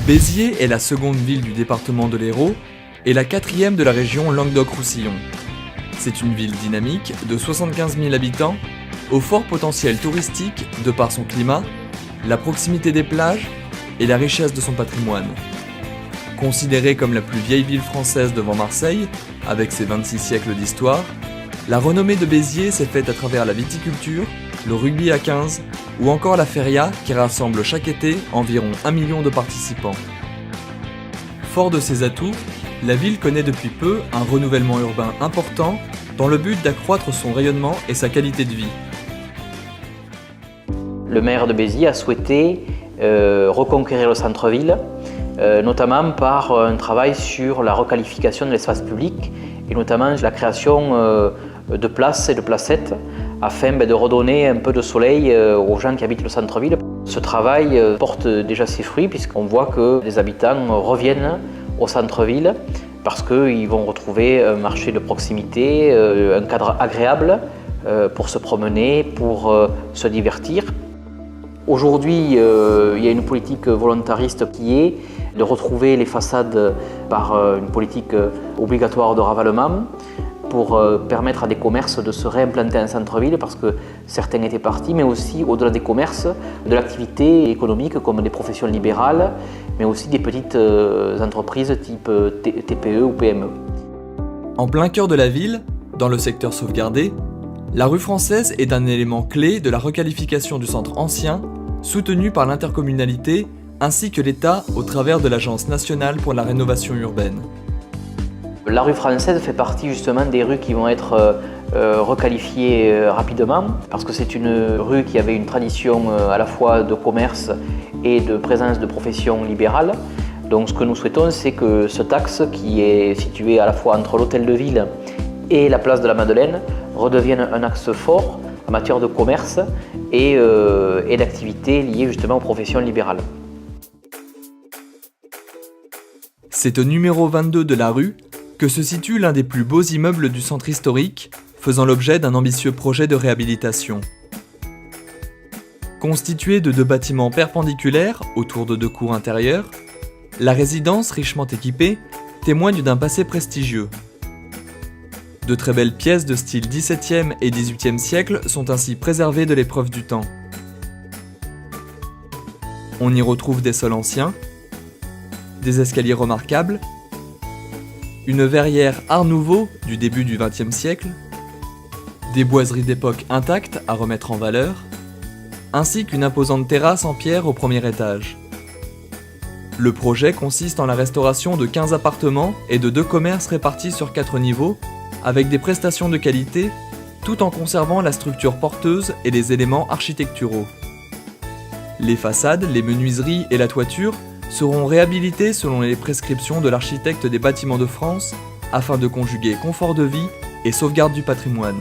Béziers est la seconde ville du département de l'Hérault et la quatrième de la région Languedoc-Roussillon. C'est une ville dynamique de 75 000 habitants, au fort potentiel touristique de par son climat, la proximité des plages et la richesse de son patrimoine. Considérée comme la plus vieille ville française devant Marseille, avec ses 26 siècles d'histoire, la renommée de Béziers s'est faite à travers la viticulture, le rugby à 15 ou encore la feria qui rassemble chaque été environ 1 million de participants. Fort de ses atouts, la ville connaît depuis peu un renouvellement urbain important dans le but d'accroître son rayonnement et sa qualité de vie. Le maire de Béziers a souhaité reconquérir le centre-ville, notamment par un travail sur la requalification de l'espace public et notamment la création de places et de placettes afin de redonner un peu de soleil aux gens qui habitent le centre-ville. Ce travail porte déjà ses fruits puisqu'on voit que les habitants reviennent au centre-ville parce qu'ils vont retrouver un marché de proximité, un cadre agréable pour se promener, pour se divertir. Aujourd'hui, il y a une politique volontariste qui est de retrouver les façades par une politique obligatoire de ravalement pour permettre à des commerces de se réimplanter en centre-ville parce que certains étaient partis, mais aussi au-delà des commerces, de l'activité économique comme des professions libérales, mais aussi des petites entreprises type TPE ou PME. En plein cœur de la ville, dans le secteur sauvegardé, la rue Française est un élément clé de la requalification du centre ancien, soutenu par l'intercommunalité ainsi que l'État au travers de l'Agence nationale pour la rénovation urbaine. La rue Française fait partie justement des rues qui vont être requalifiées rapidement parce que c'est une rue qui avait une tradition à la fois de commerce et de présence de professions libérales. Donc ce que nous souhaitons, c'est que cet axe qui est situé à la fois entre l'hôtel de ville et la place de la Madeleine redevienne un axe fort en matière de commerce et d'activités liées justement aux professions libérales. C'est au numéro 22 de la rue que se situe l'un des plus beaux immeubles du centre historique, faisant l'objet d'un ambitieux projet de réhabilitation. Constitué de 2 bâtiments perpendiculaires autour de 2 cours intérieures, la résidence richement équipée témoigne d'un passé prestigieux. De très belles pièces de style XVIIe et XVIIIe siècle sont ainsi préservées de l'épreuve du temps. On y retrouve des sols anciens, des escaliers remarquables, une verrière Art Nouveau du début du XXe siècle, des boiseries d'époque intactes à remettre en valeur, ainsi qu'une imposante terrasse en pierre au premier étage. Le projet consiste en la restauration de 15 appartements et de 2 commerces répartis sur 4 niveaux, avec des prestations de qualité, tout en conservant la structure porteuse et les éléments architecturaux. Les façades, les menuiseries et la toiture seront réhabilités selon les prescriptions de l'architecte des bâtiments de France afin de conjuguer confort de vie et sauvegarde du patrimoine.